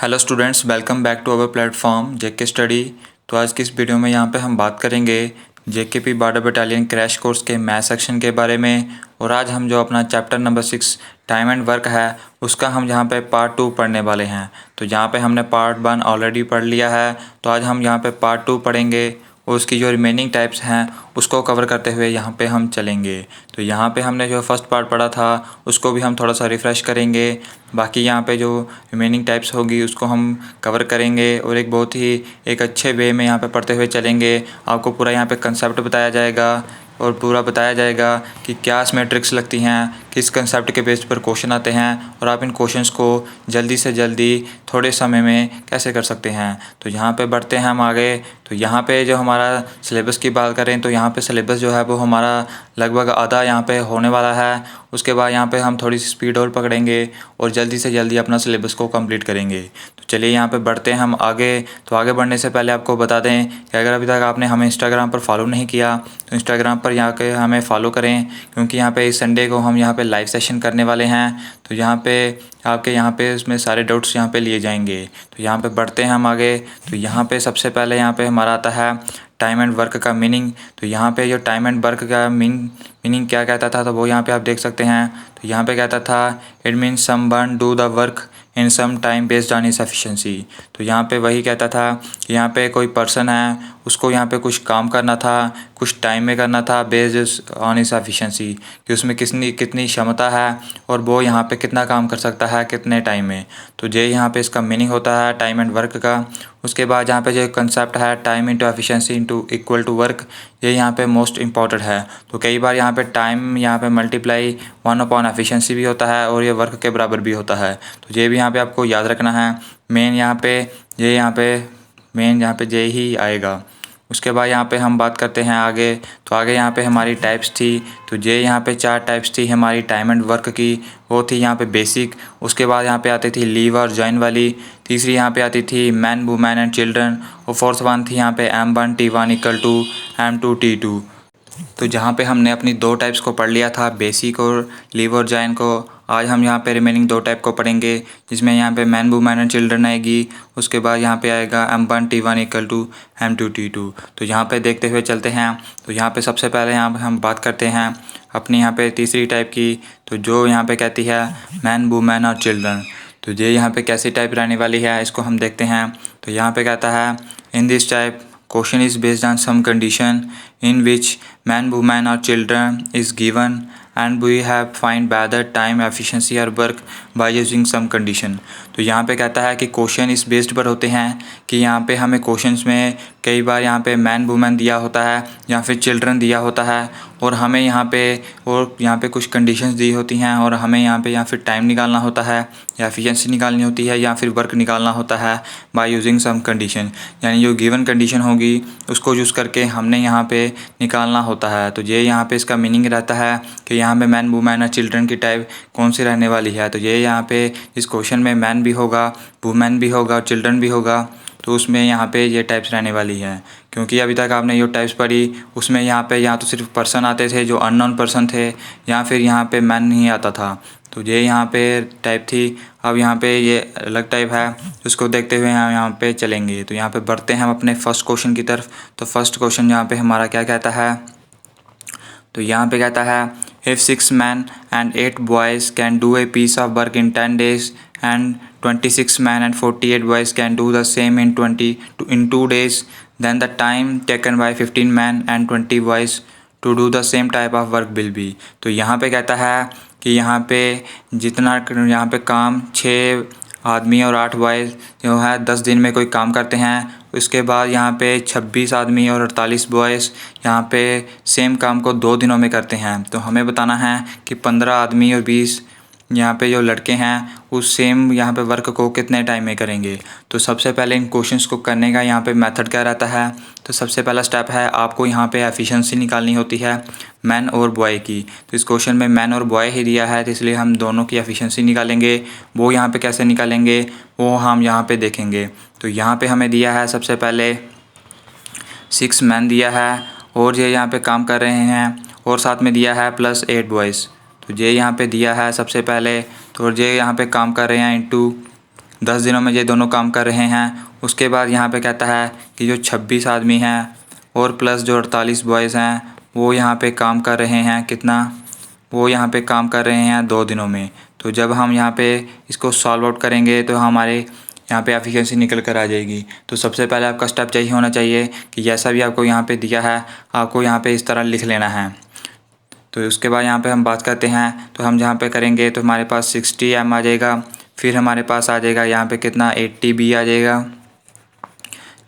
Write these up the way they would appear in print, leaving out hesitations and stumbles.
Hello students, welcome back to our platform JK study. तो आज की इस वीडियो में यहाँ पे हम बात करेंगे JKP border battalion crash course के मैथ सेक्शन के बारे में। और आज हम जो अपना chapter number 6 time and work है उसका हम यहाँ पे पार्ट 2 पढ़ने वाले हैं। तो यहाँ पे हमने पार्ट 1 ऑलरेडी पढ़ लिया है, तो आज हम यहाँ पे पार्ट 2 पढ़ेंगे और उसकी जो रिमेनिंग टाइप्स हैं उसको कवर करते हुए यहाँ पे हम चलेंगे। तो यहाँ पे हमने जो फर्स्ट पार्ट पढ़ा था उसको भी हम थोड़ा सा रिफ़्रेश करेंगे। बाकी यहाँ पे जो रिमेनिंग टाइप्स होगी उसको हम कवर करेंगे और एक बहुत ही एक अच्छे वे में यहाँ पे पढ़ते हुए चलेंगे। आपको पूरा यहाँ पे कंसेप्ट बताया जाएगा और पूरा बताया जाएगा कि क्या इसमें ट्रिक्स लगती हैं, किस कंसेप्ट के बेस पर क्वेश्चन आते हैं और आप इन क्वेश्चंस को जल्दी से जल्दी थोड़े समय में कैसे कर सकते हैं। तो यहाँ पे बढ़ते हैं हम आगे। तो यहाँ पे जो हमारा सिलेबस की बात करें तो यहाँ पे सिलेबस जो है वो हमारा लगभग आधा यहाँ पे होने वाला है। उसके बाद यहाँ पे हम थोड़ी सी स्पीड और पकड़ेंगे और जल्दी से जल्दी अपना सिलेबस को कंप्लीट करेंगे। तो चलिए यहाँ पे बढ़ते हैं हम आगे। तो आगे बढ़ने से पहले आपको बता दें कि अगर अभी तक आपने हमें इंस्टाग्राम पर फॉलो नहीं किया तो इंस्टाग्राम पर यहाँ के हमें फॉलो करें, क्योंकि यहाँ पे इस संडे को हम यहाँ पे लाइव सेशन करने वाले हैं। तो यहाँ पे आपके यहाँ पे उसमें सारे डाउट्स यहाँ पे लिए जाएंगे। तो यहाँ पे बढ़ते हैं हम आगे। तो यहाँ पे सबसे पहले यहाँ पे हमारा आता है टाइम एंड वर्क का मीनिंग। तो यहाँ पे जो टाइम एंड वर्क का मीनिंग क्या कहता था, तो वो यहाँ पे आप देख सकते हैं। तो यहाँ पे कहता था it means someone do the work in some time based on his efficiency. तो यहाँ पे वही कहता था कि यहाँ पे कोई पर्सन है उसको यहाँ पे कुछ काम करना था, कुछ टाइम में करना था बेस्ड ऑन हिज एफिशिएंसी, कि उसमें कितनी क्षमता है और वो यहाँ पे कितना काम कर सकता है कितने टाइम में। तो ये यहाँ पे इसका मीनिंग होता है टाइम एंड वर्क का। उसके बाद यहाँ पे जो कंसेप्ट है time into efficiency into equal to work, ये यहाँ पे मोस्ट इंपॉर्टेंट है। तो कई बार यहाँ पे टाइम यहाँ पे मल्टीप्लाई 1/एफिशिएंसी भी होता है और ये वर्क के बराबर भी होता है। तो ये भी यहाँ पे आपको याद रखना है। मेन यहाँ पे ये ही आएगा। उसके बाद यहाँ पे हम बात करते हैं आगे। तो आगे यहाँ पे हमारी टाइप्स थी। तो ये यहाँ पे 4 टाइप्स थी हमारी टाइम एंड वर्क की। वो थी यहाँ पे बेसिक। उसके बाद यहाँ पे आती थी लीव और जॉइन वाली। तीसरी यहाँ पे आती थी मैन वुमेन एंड चिल्ड्रन। और फोर्थ वन थी यहाँ पे M1 T1 equal to M2 T2। तो जहाँ पे हमने अपनी 2 टाइप्स को पढ़ लिया था, बेसिक और लीव और जॉइन को, आज हम यहाँ पे रिमेनिंग 2 टाइप को पढ़ेंगे, जिसमें यहाँ पे मैन वुमेन एंड चिल्ड्रन आएगी। उसके बाद यहाँ पे आएगा M1 T1 equal to M2 T2। तो यहाँ पे देखते हुए चलते हैं। तो यहाँ पे सबसे पहले यहाँ पे हम बात करते हैं अपनी यहाँ पे तीसरी टाइप की। तो जो यहाँ पे कहती है मैन वुमेन और चिल्ड्रन। तो ये यहाँ पे कैसी टाइप रहने वाली है इसको हम देखते हैं। तो यहाँ पे कहता है in this type question is based on some condition in which man, woman or children is given and we have find whether time, efficiency or work by using some condition। तो यहाँ पे कहता है कि क्वेश्चन इस based पर होते हैं कि यहाँ पे हमें क्वेश्चंस में कई बार यहाँ पे मैन वुमेन दिया होता है या फिर चिल्ड्रन दिया होता है और हमें यहाँ पे कुछ कंडीशंस दी होती हैं और हमें यहाँ पे या फिर टाइम निकालना होता है या एफिशिएंसी निकालनी होती है या फिर वर्क निकालना होता है बाय यूजिंग सम कंडीशन। यानी जो गिवन कंडीशन होगी उसको यूज़ करके हमने यहाँ पे निकालना होता है। तो ये यहाँ पे इसका मीनिंग रहता है कि यहाँ पे मैन वुमेन और चिल्ड्रन की टाइप कौन सी रहने वाली है। तो ये यहाँ पे इस क्वेश्चन में मैन भी होगा, वुमेन भी होगा और चिल्ड्रन भी होगा। तो उसमें यहाँ पे ये टाइप्स रहने वाली है, क्योंकि अभी तक आपने जो टाइप्स पढ़ी उसमें यहाँ पे या तो सिर्फ पर्सन आते थे जो अननोन पर्सन थे या फिर यहाँ पे मैन नहीं आता था। तो ये यहाँ पे टाइप थी। अब यहाँ पे ये अलग टाइप है, उसको देखते हुए हम यहाँ पे चलेंगे। तो यहाँ पे बढ़ते हैं हम अपने फर्स्ट क्वेश्चन की तरफ। तो फर्स्ट क्वेश्चन यहाँ पे हमारा क्या कहता है। तो यहाँ पे कहता है if 6 men and 8 boys can do a piece of work in 10 days and 26 men and 48 boys can do the same in 2 days, then the time taken by 15 men and 20 boys to do the same type of work will be। तो यहाँ पे कहता है कि यहाँ पे जितना यहाँ पे काम 6 आदमी और 8 बॉयज़ जो है 10 दिन में कोई काम करते हैं। उसके बाद यहाँ पे 26 आदमी और 48 बॉयज़ यहाँ पे सेम काम को 2 दिनों में करते हैं। तो हमें बताना है कि 15 आदमी और 20 यहाँ पे जो लड़के हैं उस सेम यहाँ पे वर्क को कितने टाइम में करेंगे। तो सबसे पहले इन क्वेश्चंस को करने का यहाँ पे मेथड क्या रहता है। तो सबसे पहला स्टेप है आपको यहाँ पे एफिशिएंसी निकालनी होती है मैन और बॉय की। तो इस क्वेश्चन में मैन और बॉय ही दिया है, तो इसलिए हम दोनों की एफिशिएंसी निकालेंगे। वो यहाँ पे कैसे निकालेंगे वो हम यहाँ पे देखेंगे। तो यहाँ पे हमें दिया है सबसे पहले 6 मैन दिया है और ये यहाँ पे काम कर रहे हैं और साथ में दिया है प्लस 8 बॉयज़। तो ये यहाँ पे दिया है सबसे पहले, तो ये यहाँ पे काम कर रहे हैं इनटू 10 दिनों में ये दोनों काम कर रहे हैं। उसके बाद यहाँ पे कहता है कि जो 26 आदमी हैं और प्लस जो 48 बॉयज़ हैं वो यहाँ पे काम कर रहे हैं कितना, वो यहाँ पे काम कर रहे हैं 2 दिनों में। तो जब हम यहाँ पे इसको सॉल्व आउट करेंगे तो हमारे यहाँ पे एफिशिएंसी निकल कर आ जाएगी। तो सबसे पहले आपका स्टेप यही होना चाहिए कि जैसा भी आपको यहाँ पे दिया है आपको यहाँ पे इस तरह लिख लेना है। तो उसके बाद यहाँ पे हम बात करते हैं, तो हम जहाँ पे करेंगे तो हमारे पास 60 M आ जाएगा। फिर हमारे पास आ जाएगा यहाँ पे कितना 80 B आ जाएगा।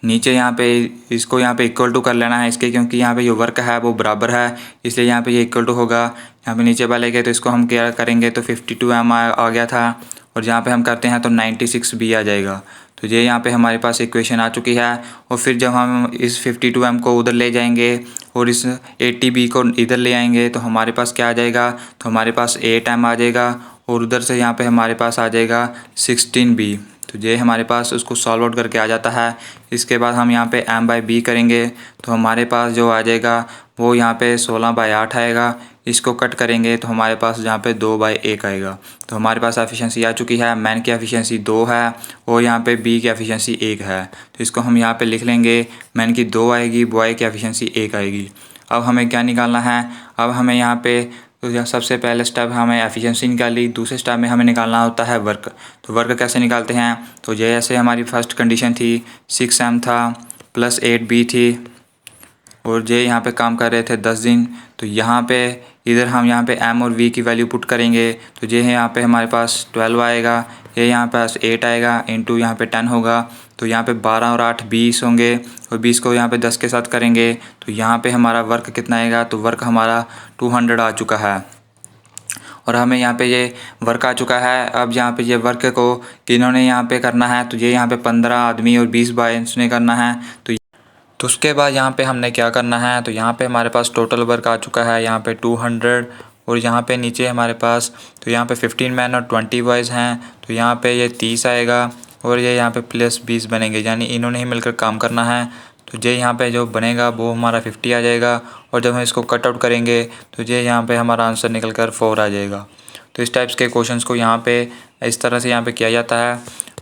नीचे यहाँ पे इसको यहाँ पे इक्वल टू कर लेना है इसके, क्योंकि यहाँ पे जो वर्क है वो बराबर है, इसलिए यहाँ पे ये इक्वल टू होगा। यहाँ पे नीचे वाले गए तो इसको हम क्या करेंगे तो 52 M आ गया था, और जहाँ पे हम करते हैं तो 96 B आ जाएगा। तो ये यहाँ पे हमारे पास इक्वेशन आ चुकी है। और फिर जब हम इस 52 M को उधर ले जाएंगे और इस 80 B को इधर ले आएंगे तो हमारे पास क्या आ जाएगा, तो हमारे पास 8 M आ जाएगा, और उधर से यहाँ पे हमारे पास आ जाएगा 16 B। तो ये हमारे पास उसको सॉल्व आउट करके आ जाता है। इसके बाद हम यहाँ पे M/B करेंगे तो हमारे पास जो आ जाएगा वो यहाँ पे 16/8 आएगा। इसको कट करेंगे तो हमारे पास यहाँ पे 2/1 आएगा। तो हमारे पास एफिशिएंसी आ चुकी है। मैन की एफिशिएंसी 2 है और यहाँ पे बी की एफिशिएंसी 1 है। तो इसको हम यहाँ पे लिख लेंगे, मैन की 2 आएगी, बॉय की एफिशिएंसी 1 आएगी। अब हमें क्या निकालना है, अब हमें यहाँ पे तो सबसे पहले स्टेप हमें एफिशिएंसी निकाली, दूसरे स्टेप में हमें निकालना होता है वर्क। तो वर्क कैसे निकालते हैं, तो जैसे हमारी फर्स्ट कंडीशन थी 6 M था प्लस 8 B थी, और जे यहाँ पे काम कर रहे थे 10 दिन। तो यहाँ पे इधर हम यहाँ पे M और V की वैल्यू पुट करेंगे तो ये यहाँ पे हमारे पास 12 आएगा, ये यहाँ पास 8 आएगा, इंटू यहाँ पे 10 होगा। तो यहाँ पे 12 और 8 20 होंगे, और 20 को यहाँ पे 10 के साथ करेंगे तो यहाँ पे हमारा वर्क कितना आएगा, तो वर्क हमारा 200 आ चुका है। और हमें यहाँ पे ये वर्क आ चुका है। अब यहाँ पे ये वर्क को किन्होंने यहाँ पे करना है, तो ये यहाँ पे 15 आदमी और 20 बॉयज़ ने करना है। तो उसके बाद यहाँ पे हमने क्या करना है, तो यहाँ पे हमारे पास टोटल वर्क आ चुका है यहाँ पे 200, और यहाँ पे नीचे हमारे पास तो यहाँ पे 15 मैन और 20 बॉयज़ हैं। तो यहाँ पे ये 30 आएगा, और ये यहाँ पे प्लस 20 बनेंगे, यानी इन्होंने ही मिलकर काम करना है। तो ये यहाँ पे जो बनेगा वो हमारा 50 आ जाएगा, और जब हम इसको कट आउट करेंगे तो ये यहाँ पे हमारा आंसर निकल कर 4 आ जाएगा। तो इस टाइप्स के क्वेश्चंस को यहाँ पे इस तरह से यहाँ पे किया जाता है।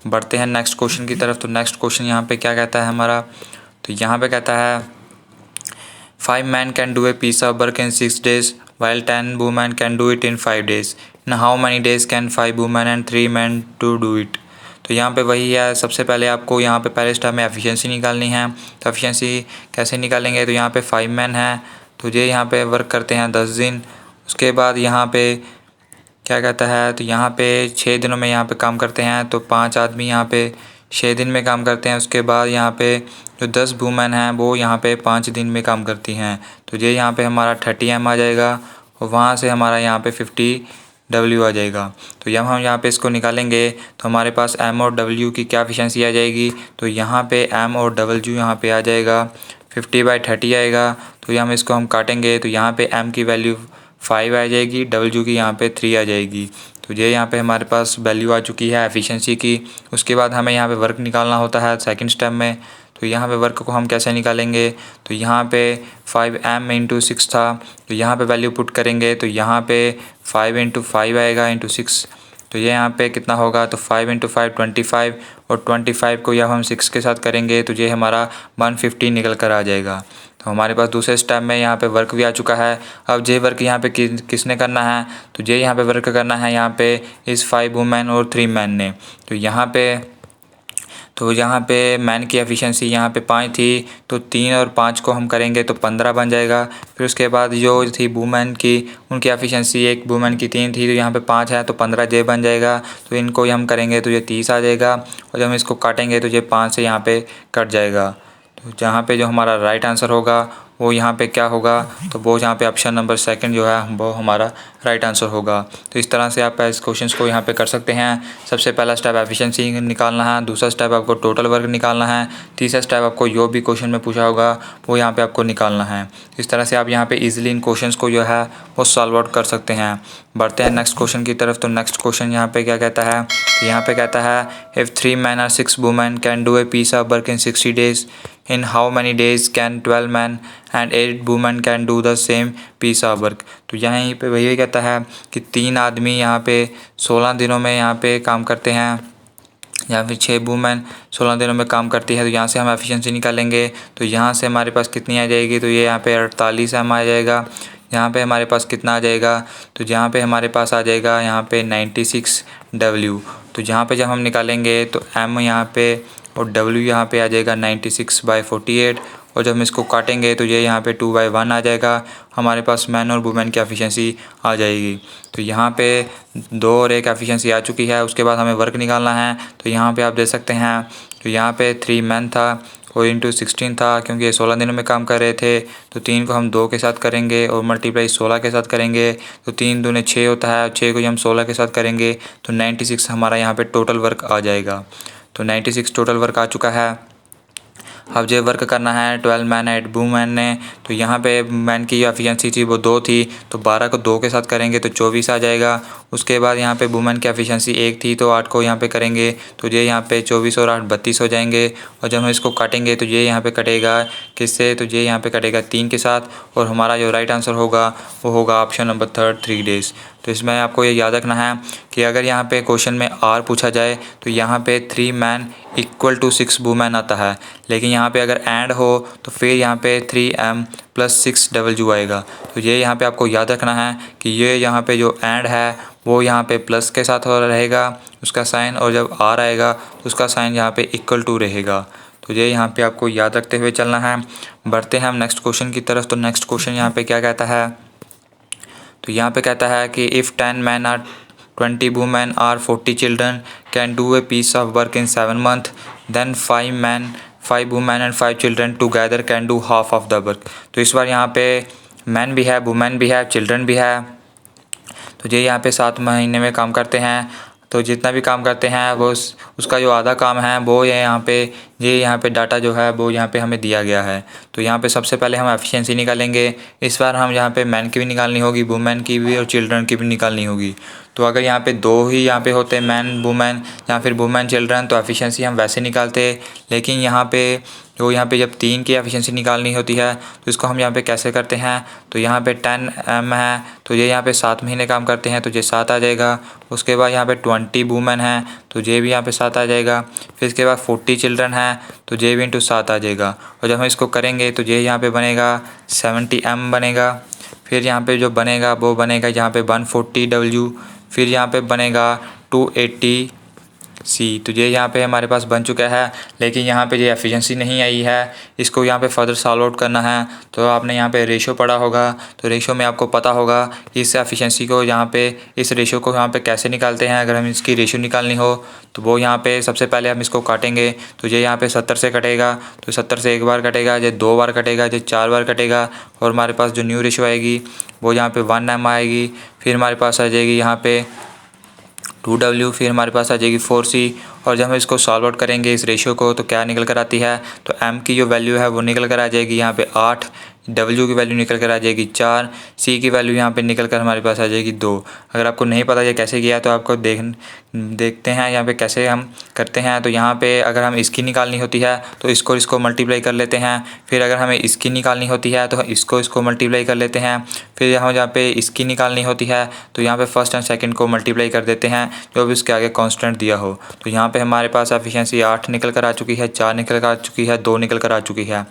बढ़ते हैं नेक्स्ट क्वेश्चन की तरफ। तो नेक्स्ट क्वेश्चन यहाँ पे क्या कहता है हमारा, तो यहाँ पे कहता है 5 men can do a piece of work in 6 days while 10 women can do it in 5 days. In how many days can 5 women and 3 men to do it? तो यहाँ पे वही है, सबसे पहले आपको यहाँ पे पहले स्टेप में एफिशिएंसी निकालनी है। तो एफिशिएंसी कैसे निकालेंगे, तो यहाँ पे 5 मैन है तो ये यहाँ पे वर्क करते हैं 10 दिन। उसके बाद यहाँ पे क्या कहता है, तो यहाँ पे 6 दिनों में यहाँ पे काम करते हैं, तो 5 आदमी यहाँ पे 6 दिन में काम करते हैं। उसके बाद यहाँ पे जो 10 वूमेन हैं वो यहाँ पे 5 दिन में काम करती हैं। तो ये यहाँ पे हमारा 30 M आ जाएगा, और वहाँ से हमारा यहाँ पे 50 W आ जाएगा। तो जब हम यहाँ पे इसको निकालेंगे तो हमारे पास M और W की क्या एफिशिएंसी आ जाएगी, तो यहाँ पे M और W यहाँ पे आ जाएगा 50/30 आएगा। तो ये हम इसको हम काटेंगे तो यहाँ पे M की वैल्यू 5 आ जाएगी, W की यहाँ पे 3 आ जाएगी। तो ये यहाँ पे हमारे पास वैल्यू आ चुकी है एफिशिएंसी की। उसके बाद हमें यहाँ पे वर्क निकालना होता है सेकंड स्टेप में। तो यहाँ पे वर्क को हम कैसे निकालेंगे, तो यहाँ पे 5M × 6 था, तो यहाँ पे वैल्यू पुट करेंगे तो यहाँ पे 5 × 5 आएगा × 6। तो ये यहाँ पे कितना होगा, तो 5 × 5 25, और 25 को जब हम 6 के साथ करेंगे तो ये हमारा 150 निकल कर आ जाएगा। तो हमारे पास दूसरे स्टेप में यहाँ पे वर्क भी आ चुका है। अब ये वर्क यहाँ पे किसने करना है, तो ये यहाँ पे वर्क करना है यहाँ पे इस 5 वुमेन और 3 मैन ने। तो यहाँ पे मैन की एफिशिएंसी यहाँ पे 5 थी, तो 3 और 5 को हम करेंगे तो 15 बन जाएगा। फिर उसके बाद जो थी वुमेन की, उनकी एफिशिएंसी एक वुमेन की 3 थी, तो यहाँ पे 5 है तो 15 जे बन जाएगा। तो इनको ही हम करेंगे तो ये 30 आ जाएगा, और जब हम इसको काटेंगे तो ये 5 से यहाँ पे कट जाएगा। तो जहाँ पे जो हमारा राइट आंसर होगा वो यहाँ पे क्या होगा, तो वो यहाँ पे ऑप्शन नंबर सेकंड जो है वो हमारा राइट आंसर होगा। तो इस तरह से आप इस क्वेश्चंस को यहाँ पे कर सकते हैं। सबसे पहला स्टेप एफिशिएंसी निकालना है, दूसरा स्टेप आपको टोटल वर्क निकालना है, तीसरा स्टेप आपको जो भी क्वेश्चन में पूछा होगा वो यहाँ पे आपको निकालना है। इस तरह से आप यहाँ पे ईजिली इन क्वेश्चंस को जो है वो सॉल्व आउट कर सकते हैं। बढ़ते हैं नेक्स्ट क्वेश्चन की तरफ। तो नेक्स्ट क्वेश्चन यहाँ पे क्या कहता है, तो यहाँ पे कहता है if 3 men or 6 women can do a piece of work in 60 days, in how many days can 12 men and 8 women can do the same piece of work। तो यहीं पे वही कहता है कि 3 आदमी यहाँ पे 16 दिनों में यहाँ पे काम करते हैं, या फिर 6 वुमेन 16 दिनों में काम करती है, तो यहाँ से हम एफिशिएंसी निकालेंगे। तो यहाँ से हमारे पास कितनी आ जाएगी, तो ये यहाँ पे 48 एम आ जाएगा। यहाँ पे हमारे पास कितना आ जाएगा, तो जहाँ पे हमारे पास आ जाएगा यहाँ पे 96 डब्ल्यू। तो जहाँ पे जब हम निकालेंगे तो एम यहाँ पे और डब्ल्यू यहाँ पे आ जाएगा 96/48, और जब हम इसको काटेंगे तो ये यहाँ पे 2/1 आ जाएगा। हमारे पास मैन और वुमेन की एफिशिएंसी आ जाएगी। तो यहाँ पे 2 और 1 एफिशिएंसी आ चुकी है। उसके बाद हमें वर्क निकालना है। तो यहाँ पे आप देख सकते हैं, तो यहाँ पे 3 मैन था और इंटू 16 था, क्योंकि ये 16 दिनों में काम कर रहे थे। तो 3 को हम 2 के साथ करेंगे और मल्टीप्लाई 16 के साथ करेंगे, तो 3 दूने 6 होता है। 6 को हम 16 के साथ करेंगे तो 96 हमारा यहाँ पे टोटल वर्क आ जाएगा। तो 96 टोटल वर्क आ चुका है। अब जो वर्क करना है 12 मैन 8 वुमेन ने, तो यहाँ पे मैन की एफिशिएंसी थी वो 2 थी, तो 12 को 2 के साथ करेंगे तो 24 आ जाएगा। उसके बाद यहाँ पे वुमेन की एफिशिएंसी 1 थी, तो 8 को यहाँ पे करेंगे तो ये यहाँ पे 24 और 8 32 हो जाएंगे। और जब हम इसको काटेंगे तो ये यहाँ पे कटेगा किससे, तो ये यहाँ पे कटेगा 3 के साथ, और हमारा जो राइट आंसर होगा वो होगा ऑप्शन नंबर 3 3 डेज़। तो इसमें आपको ये याद रखना है कि अगर यहाँ पे क्वेश्चन में आर पूछा जाए तो यहाँ पे 3 मैन इक्वल टू 6 वुमेन आता है, लेकिन यहाँ पे अगर एंड हो तो फिर यहाँ पे 3m + 6 डब्ल्यू आएगा। तो ये यहाँ पे आपको याद रखना है कि ये यहाँ पे जो एंड है वो यहाँ पे प्लस के साथ हो रहेगा उसका साइन, और जब आर आएगा तो उसका साइन यहाँ पे इक्वल टू रहेगा। तो ये यहाँ पे आपको याद रखते हुए चलना है। बढ़ते हैं हम नेक्स्ट क्वेश्चन की तरफ। तो नेक्स्ट क्वेश्चन यहाँ पे क्या कहता है, तो यहाँ पे कहता है कि if 10 man are 20 women are 40 children can do a piece of work in 7 month, then 5 man 5 women and 5 children together can do half of the work. तो इस बार यहाँ पे मैन भी है, वुमेन भी है, चिल्ड्रन भी है। तो ये यहाँ पे 7 महीने में काम करते हैं। तो जितना भी काम करते हैं वो उसका जो आधा काम है वो ये यहाँ पे डाटा जो है वो यहाँ पे हमें दिया गया है। तो यहाँ पे सबसे पहले हम एफिशिएंसी निकालेंगे। इस बार हम यहाँ पे मैन की भी निकालनी होगी, वुमेन की भी और चिल्ड्रन की भी निकालनी होगी। तो अगर यहाँ पे 2 ही यहाँ पे होते मैन वुमेन या फिर वुमेन चिल्ड्रन तो एफिशिएंसी हम वैसे निकालते, लेकिन यहाँ पे जब 3 की एफिशिएंसी निकालनी होती है तो इसको हम यहाँ पे कैसे करते हैं, तो यहाँ पे 10 m है तो ये यहाँ पे 7 महीने काम करते हैं तो ये 7 आ जाएगा। उसके बाद यहाँ पे 20 वुमेन है तो ये भी यहाँ पे 7 आ जाएगा। फिर इसके बाद 40 चिल्ड्रन है तो ये भी इंटू 7 आ जाएगा। और जब हम इसको करेंगे तो ये यहाँ पे बनेगा 70 m बनेगा। फिर यहाँ पे जो बनेगा वो बनेगा यहाँ पे 140 W। फिर यहाँ पे बनेगा 280 C। तो ये यहाँ पे हमारे पास बन चुका है, लेकिन यहाँ पे ये एफिशिएंसी नहीं आई है। इसको यहाँ पे फर्दर सॉल्व आउट करना है। तो आपने यहाँ पे रेशो पढ़ा होगा, तो रेशो में आपको पता होगा कि इस एफिशिएंसी को यहाँ पे इस रेशो को यहाँ पे कैसे निकालते हैं। अगर हम इसकी रेशो निकालनी हो तो वो यहाँ पे सबसे पहले हम इसको काटेंगे तो ये यहाँ पे 70 से कटेगा, तो 70 से 1 बार कटेगा, ये 2 बार कटेगा, ये 4 बार कटेगा, और हमारे पास जो न्यू रेशो आएगी वो यहाँ पे 1 m आएगी। फिर हमारे पास आ जाएगी यहाँ पे 2W। फिर हमारे पास आ जाएगी 4C। और जब हम इसको सॉल्व आउट करेंगे इस रेशियो को तो क्या निकल कर आती है, तो M की जो वैल्यू है वो निकल कर आ जाएगी यहाँ पे 8, W की वैल्यू निकल कर आ जाएगी 4, C की वैल्यू यहाँ पे निकल कर हमारे पास आ जाएगी 2। अगर आपको नहीं पता ये कैसे किया तो आपको देखते हैं यहाँ पे कैसे हम करते हैं। तो यहाँ पे अगर हम इसकी निकालनी होती है तो इसको मल्टीप्लाई कर लेते हैं। फिर अगर हमें इसकी निकालनी होती है तो इसको मल्टीप्लाई कर लेते हैं। फिर हम यहाँ पे इसकी निकालनी होती है तो यहाँ पे फर्स्ट एंड सेकंड को मल्टीप्लाई कर देते हैं जो भी उसके आगे कांस्टेंट दिया हो। तो यहाँ पे हमारे पास एफिशिएंसी 8 निकल कर आ चुकी है, 4 निकल कर आ चुकी है, 2 निकल कर आ चुकी है।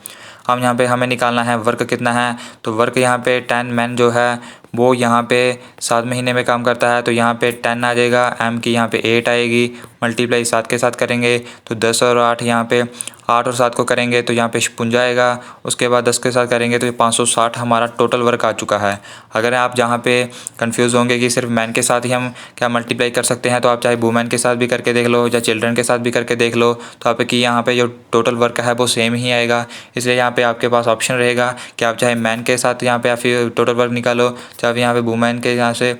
हम यहाँ पे हमें निकालना है वर्क कितना है, तो वर्क यहाँ पे 10 मैन जो है वो यहाँ पे 7 महीने में काम करता है, तो यहाँ पे 10 आ जाएगा। एम की यहाँ पे 8 आएगी, मल्टीप्लाई 7 के साथ करेंगे तो 10 और 8 यहाँ पे 8 और 7 को करेंगे तो यहाँ पे 56 आएगा। उसके बाद 10 के साथ करेंगे तो ये 560 हमारा टोटल वर्क आ चुका है। अगर आप जहाँ पे कंफ्यूज होंगे कि सिर्फ मैन के साथ ही हम क्या मल्टीप्लाई कर सकते हैं, तो आप चाहे वुमेन के साथ भी करके देख लो या चिल्ड्रन के साथ भी करके देख लो, तो आपकी यहाँ पे जो टोटल वर्क है वो सेम ही आएगा। इसलिए यहाँ पे आपके पास ऑप्शन रहेगा कि आप चाहे मैन के साथ यहाँ पे या फिर टोटल वर्क निकालो, चाहे यहाँ पे वुमेन के यहाँ से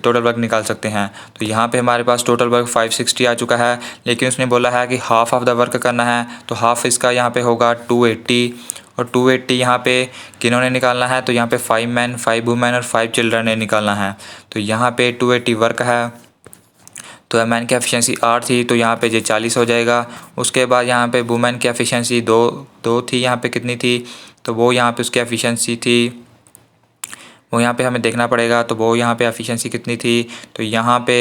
टोटल वर्क निकाल सकते हैं। तो यहाँ पे हमारे पास टोटल वर्क 560 आ चुका है, लेकिन उसने बोला है कि हाफ़ ऑफ द वर्क करना है, तो हाफ़ इसका यहाँ पे होगा 280। और 280 यहाँ पे किन्होंने निकालना है, तो यहाँ पे 5 मैन 5 वुमेन और 5 चिल्ड्रन ने निकालना है। तो यहाँ पे 280 वर्क है, तो मैन की एफिशिएंसी 8 थी तो यहाँ पे ये 40 हो जाएगा। उसके बाद यहाँ पे वुमेन की एफिशिएंसी 2 थी, यहाँ पे कितनी थी, तो वो यहाँ पे उसकी एफिशिएंसी थी, वो यहाँ पे हमें देखना पड़ेगा। तो वो यहाँ पे एफिशिएंसी कितनी थी, तो यहाँ पे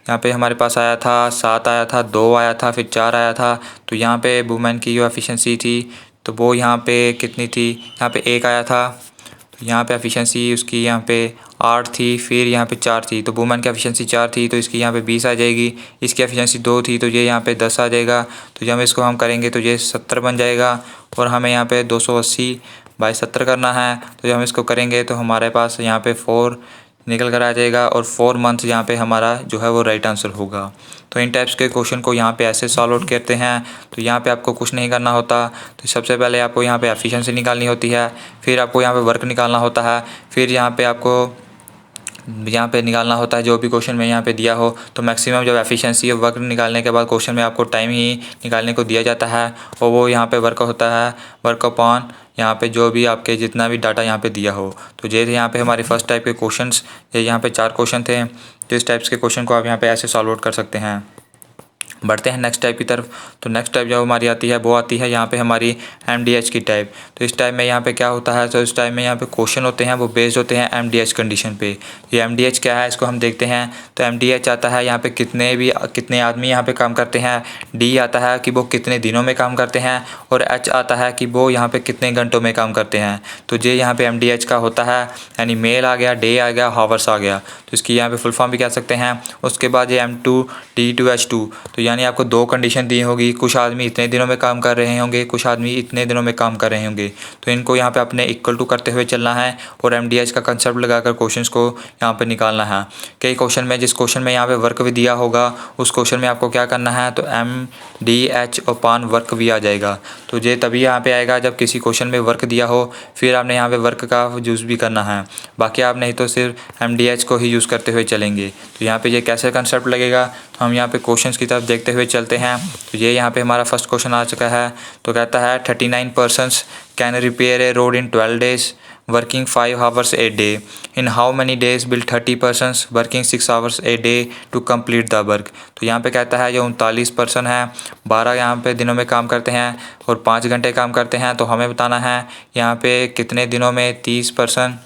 यहाँ पे हमारे पास आया था 7 आया था, 2 आया था, फिर 4 आया था। तो यहाँ पे वुमेन की जो एफिशिएंसी थी तो वो यहाँ पे कितनी थी, यहाँ पे 1 आया था। तो यहाँ पे एफिशिएंसी उसकी यहाँ पे 8 थी, फिर यहाँ पे 4 थी। तो वुमेन की एफिशिएंसी 4 थी तो इसकी यहाँ पे 20 आ जाएगी। इसकी एफिशिएंसी 2 थी तो ये यहाँ पे 10 आ जाएगा। तो जब इसको हम करेंगे तो ये 70 बन जाएगा। और हमें यहाँ पे 280/70 करना है। तो जब हम इसको करेंगे तो हमारे पास यहाँ पे 4 निकल कर आ जाएगा और 4 मंथ यहाँ पे हमारा जो है वो राइट आंसर होगा। तो इन टाइप्स के क्वेश्चन को यहाँ पे ऐसे सॉल्व आउट करते हैं। तो यहाँ पे आपको कुछ नहीं करना होता। तो सबसे पहले आपको यहाँ पे एफिशिएंसी निकालनी होती है, फिर आपको यहाँ पे वर्क निकालना होता है, फिर यहाँ पे आपको यहाँ पे निकालना होता है जो भी क्वेश्चन में यहाँ पे दिया हो। तो मैक्सिमम जब एफिशिएंसी और वर्क निकालने के बाद क्वेश्चन में आपको टाइम ही निकालने को दिया जाता है और वो यहाँ पे वर्क होता है वर्क अपॉन यहाँ पे जो भी आपके जितना भी डाटा यहाँ पे दिया हो। तो ये थे यहाँ पे हमारी फर्स्ट टाइप के क्वेश्चंस। ये यहाँ पे 4 क्वेश्चन थे। तो इस टाइप्स के क्वेश्चन को आप यहाँ पे ऐसे सॉल्व आउट कर सकते हैं। बढ़ते हैं नेक्स्ट टाइप की तरफ। तो नेक्स्ट टाइप जो हमारी आती है वो आती है यहाँ पे हमारी MDH की टाइप। तो इस टाइप में यहाँ पे क्या होता है, तो इस टाइप में यहाँ पे क्वेश्चन होते हैं वो बेस्ड होते हैं MDH कंडीशन पे। ये MDH क्या है इसको हम देखते हैं। तो MDH आता है यहाँ पे कितने आदमी यहाँ पे काम करते हैं, D आता है कि वो कितने दिनों में काम करते हैं, और H आता है कि वो यहाँ पे कितने घंटों में काम करते हैं। तो ये यहाँ पे MDH का होता है, यानी मेल आ गया, डे आ गया, हावर्स आ गया। तो इसकी यहाँ पे फुल फॉर्म भी कह सकते हैं। उसके बाद ये M2 D2H2, तो यानी आपको 2 कंडीशन दी होगी। कुछ आदमी इतने दिनों में काम कर रहे होंगे, कुछ आदमी इतने दिनों में काम कर रहे होंगे। तो इनको यहाँ पे अपने इक्वल टू करते हुए चलना है और MDH का कंसेप्ट लगाकर क्वेश्चंस को यहाँ पे निकालना है। कई क्वेश्चन में जिस क्वेश्चन में यहाँ पे वर्क भी दिया होगा उस क्वेश्चन में आपको क्या करना है, तो MDH अपॉन वर्क भी आ जाएगा। तो ये तभी यहाँ पे आएगा जब किसी क्वेश्चन में वर्क दिया हो, फिर आपने यहाँ पे वर्क का यूज़ भी करना है। बाकी आप नहीं तो सिर्फ MDH को ही यूज़ करते हुए चलेंगे। तो यहाँ पे ये कैसे कंसेप्ट लगेगा, तो हम यहाँ पे क्वेश्चंस की तरफ देखते हुए चलते हैं। तो ये यहाँ पे हमारा फर्स्ट क्वेश्चन आ चुका है। तो कहता है 39 persons can repair a road in 12 days working 5 hours a day. In how many days will 30 persons working 6 hours a day to complete the work. तो यहाँ पे कहता है जो 39 पर्सन है, 12 यहाँ पे दिनों में काम करते हैं और 5 घंटे काम करते हैं। तो हमें बताना है यहाँ पे कितने दिनों में 30 पर्सन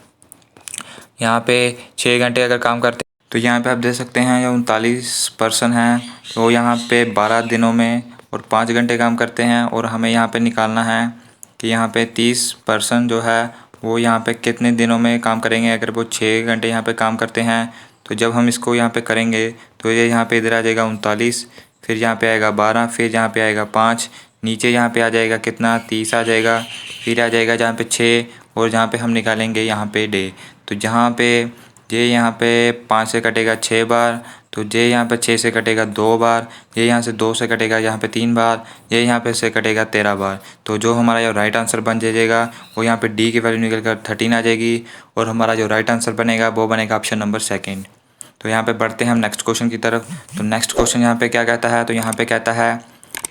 यहाँ पे 6 घंटे अगर काम करते हैं। तो यहाँ पे आप देख सकते हैं जो 39 पर्सन हैं वो यहाँ पे 12 दिनों में और 5 घंटे काम करते हैं। और हमें यहाँ पे निकालना है कि यहाँ पे 30 पर्सन जो है वो यहाँ पे कितने दिनों में काम करेंगे। अगर वो 6 घंटे यहाँ पे काम करते हैं तो जब हम इसको यहाँ पे करेंगे तो ये यहाँ पे इधर आ जाएगा 39, फिर यहाँ पे आएगा 12, फिर यहाँ पे आएगा 5, नीचे यहाँ पे आ जाएगा कितना 30 आ जाएगा, फिर आ जाएगा जहाँ पे 6 और जहाँ पे हम निकालेंगे यहाँ पे डे। तो जहाँ पे ये यहाँ पे 5 से कटेगा 6 बार, तो ये यहाँ पे 6 से कटेगा 2 बार, ये यहाँ से 2 से कटेगा यहाँ पे 3 बार, ये यहाँ पे से कटेगा 13 बार। तो जो हमारा जो राइट आंसर बन जाएगा वो यहाँ पे डी की वैल्यू निकल कर 13 आ जाएगी और हमारा जो राइट आंसर बनेगा वो बनेगा ऑप्शन नंबर 2। तो यहाँ पे बढ़ते हैं हम नेक्स्ट क्वेश्चन की तरफ। तो नेक्स्ट क्वेश्चन यहाँ पे क्या कहता है, तो यहाँ पे कहता है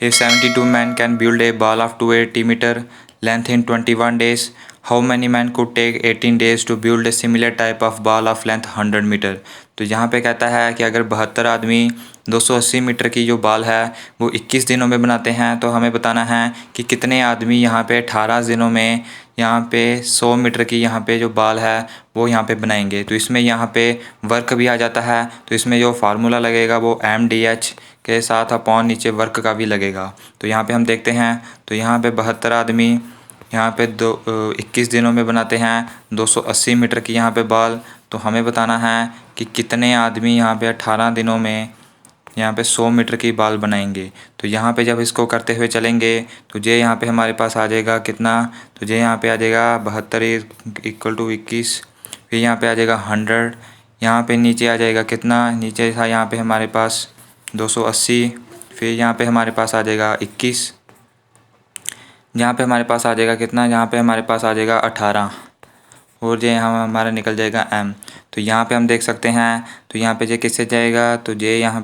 if 72 man can build a ball of 280 metre length in 21 days, how many man could take 18 days to build a similar type of ball of length 100 metre. तो यहाँ पे कहता है कि अगर 72 आदमी 280 मीटर की जो बॉल है वो 21 दिनों में बनाते हैं, तो हमें बताना है कि कितने आदमी यहाँ पे 18 दिनों में यहाँ पे 100 मीटर की यहाँ पे जो बॉल है वो यहाँ पे बनाएंगे। तो इसमें यहाँ पे वर्क भी आ जाता है। तो इसमें जो फार्मूला लगेगा वो MDH के साथ अपॉन नीचे वर्क का भी लगेगा। तो यहाँ पे हम देखते हैं तो यहाँ पे 72 आदमी यहाँ पे 21 दिनों में बनाते हैं 280 मीटर की यहाँ पे बॉल। तो हमें बताना है कि कितने आदमी यहाँ पे 18 दिनों में यहाँ पे 100 मीटर की बॉल बनाएंगे। तो यहाँ पे जब इसको करते हुए चलेंगे तो ये यहाँ पे हमारे पास आ जाएगा कितना, तो ये यहाँ पे आ जाएगा 72 इक्वल टू 21, फिर यहाँ पे आ जाएगा 100, यहाँ पे नीचे आ जाएगा कितना, नीचे था यहाँ पे हमारे पास 280, फिर यहाँ पे हमारे पास आ जाएगा 21, यहाँ पे हमारे पास आ जाएगा कितना, यहाँ पे हमारे पास आ जाएगा 18 और ये हमारा निकल जाएगा M। तो यहाँ पे हम देख सकते हैं तो यहाँ पे ये किससे जाएगा, तो ये यहाँ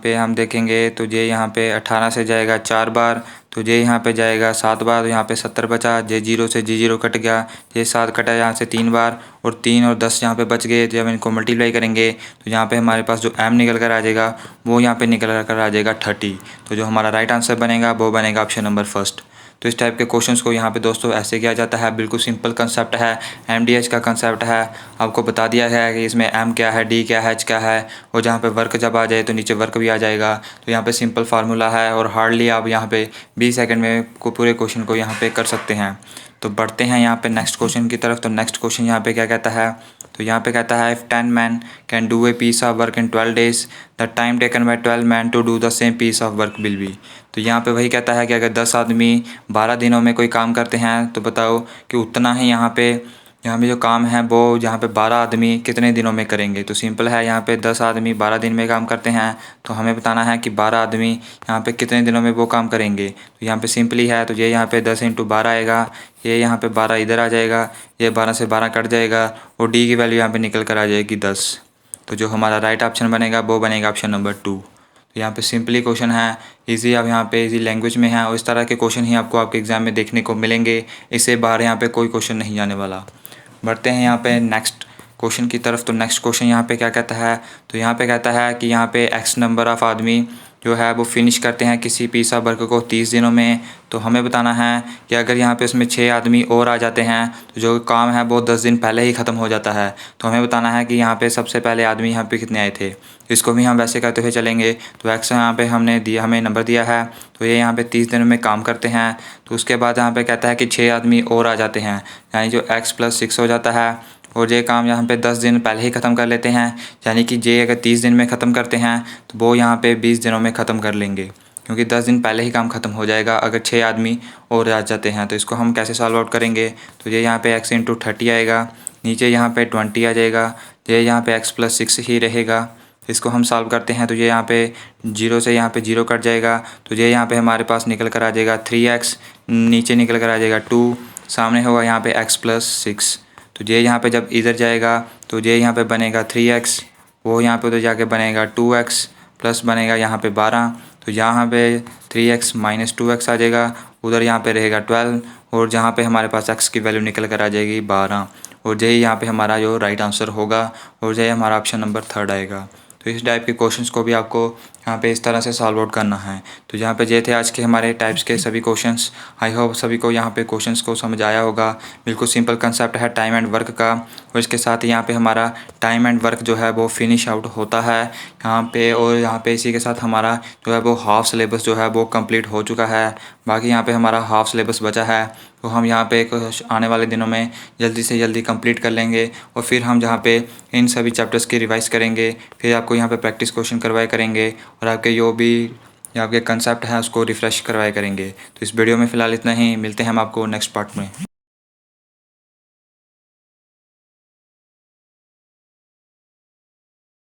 पे हम देखेंगे तो ये यहाँ पे 18 से जाएगा 4 बार, तो ये यहाँ पे जाएगा 7 बार, तो यहाँ पे 70 बचा, जे 0 से G0 कट गया, ये 7 कटा यहाँ से 3 बार और 3 और 10 यहाँ पे बच गए। जब इनको मल्टीप्लाई करेंगे तो यहाँ पे हमारे पास जो M निकल कर आ जाएगा वो यहाँ पे निकल कर आ जाएगा 30। तो जो हमारा राइट आंसर बनेगा वो बनेगा ऑप्शन नंबर 1। तो इस टाइप के क्वेश्चंस को यहाँ पे दोस्तों ऐसे किया जाता है। बिल्कुल सिंपल कंसेप्ट है, MDH का कंसेप्ट है। आपको बता दिया है कि इसमें M क्या है, D क्या है, H क्या है, और जहाँ पे वर्क जब आ जाए तो नीचे वर्क भी आ जाएगा। तो यहाँ पे सिंपल फार्मूला है और हार्डली आप यहाँ पे 20 सेकंड में पूरे क्वेश्चन को यहाँ पे कर सकते हैं। तो बढ़ते हैं यहाँ पे नेक्स्ट क्वेश्चन की तरफ। तो नेक्स्ट क्वेश्चन यहाँ पे क्या कहता है, तो यहाँ पे कहता है if 10 man can do a piece of work in 12 days the time taken by 12 man to do the same piece of work will be. तो यहाँ पे वही कहता है कि अगर 10 आदमी 12 दिनों में कोई काम करते हैं तो बताओ कि उतना ही यहाँ पे जो काम है वो यहाँ पे 12 आदमी कितने दिनों में करेंगे। तो सिंपल है, यहाँ पे 10 आदमी 12 दिन में काम करते हैं, तो हमें बताना है कि 12 आदमी यहाँ पे कितने दिनों में वो काम करेंगे। तो यहाँ पे सिंपली है, तो ये यहाँ पे 10 × 12 आएगा, ये यहाँ पे 12 इधर आ जाएगा, ये 12 से 12 कट जाएगा और डी की वैल्यू यहाँ पे निकल कर आ जाएगी 10। तो जो हमारा राइट ऑप्शन बनेगा वो बनेगा ऑप्शन नंबर 2। तो यहाँ पे सिंपली क्वेश्चन है, इजी, अब यहाँ पे इजी लैंग्वेज में है और इस तरह के क्वेश्चन ही आपको आपके एग्ज़ाम में देखने को मिलेंगे। इससे बाहर यहाँ पे कोई क्वेश्चन नहीं जाने वाला। बढ़ते हैं यहाँ पे नेक्स्ट क्वेश्चन की तरफ। तो नेक्स्ट क्वेश्चन यहाँ पे क्या कहता है, तो यहाँ पे कहता है कि यहाँ पे x नंबर ऑफ़ आदमी जो है वो फिनिश करते हैं किसी पीस ऑफ वर्क को 30 दिनों में। तो हमें बताना है कि अगर यहाँ पे उसमें 6 आदमी और आ जाते हैं तो जो काम है वो 10 दिन पहले ही ख़त्म हो जाता है। तो हमें बताना है कि यहाँ पे सबसे पहले आदमी यहाँ पे कितने आए थे। इसको भी हम वैसे करते हुए चलेंगे। तो x यहाँ पे हमें नंबर दिया है, तो ये यहाँ पे 30 दिनों में काम करते हैं। तो उसके बाद यहाँ पे कहता है कि 6 आदमी और आ जाते हैं, यानी जो x + 6 हो जाता है, और ये काम यहाँ पे 10 दिन पहले ही ख़त्म कर लेते हैं, यानी कि जे अगर 30 दिन में ख़त्म करते हैं तो वो यहाँ पे 20 दिनों में ख़त्म कर लेंगे, क्योंकि 10 दिन पहले ही काम ख़त्म हो जाएगा अगर 6 आदमी और आ जाते हैं। तो इसको हम कैसे सॉल्व आउट करेंगे, तो ये यहाँ पे x × 30 आएगा, नीचे यहाँ पे 20 आ जाएगा, ये यहाँ पे x + 6 ही रहेगा। इसको हम सॉल्व करते हैं तो ये यहाँ पे 0 से यहाँ पे 0 कट जाएगा, तो ये यहाँ पे हमारे पास निकल कर आ जाएगा 3x, नीचे निकल कर आ जाएगा 2, सामने होगा यहाँ पे x + 6। तो ये यहाँ पे जब इधर जाएगा तो ये यहाँ पे बनेगा 3x, वो यहाँ पे उधर जाके बनेगा 2x, प्लस बनेगा यहाँ पे 12। तो यहाँ पे 3x - 2x आ जाएगा, उधर यहाँ पे रहेगा 12, और जहाँ पे हमारे पास x की वैल्यू निकल कर आ जाएगी 12, और यही यहाँ पे हमारा जो राइट आंसर होगा, और यही हमारा ऑप्शन नंबर 3 आएगा। तो इस टाइप के क्वेश्चंस को भी आपको यहाँ पे इस तरह से सॉल्व आउट करना है। तो यहाँ पे ये थे आज के हमारे टाइप्स के सभी क्वेश्चंस। आई होप सभी को यहाँ पे क्वेश्चंस को समझ आया होगा। बिल्कुल सिंपल कंसेप्ट है टाइम एंड वर्क का, और इसके साथ ही यहाँ पे हमारा टाइम एंड वर्क जो है वो फिनिश आउट होता है यहाँ पे, और यहाँ पे इसी के साथ हमारा जो है वो हाफ सिलेबस जो है वो कंप्लीट हो चुका है। बाकी यहाँ पे हमारा हाफ सिलेबस बचा है, तो हम यहाँ पे आने वाले दिनों में जल्दी से जल्दी कंप्लीट कर लेंगे, और फिर हम जहाँ पे इन सभी चैप्टर्स की रिवाइज़ करेंगे, फिर आपको यहाँ पे प्रैक्टिस क्वेश्चन करवाया करेंगे, और आपके जो भी आपके कंसेप्ट हैं उसको रिफ़्रेश करवाया करेंगे। तो इस वीडियो में फ़िलहाल इतना ही, मिलते हैं हम आपको नेक्स्ट पार्ट में।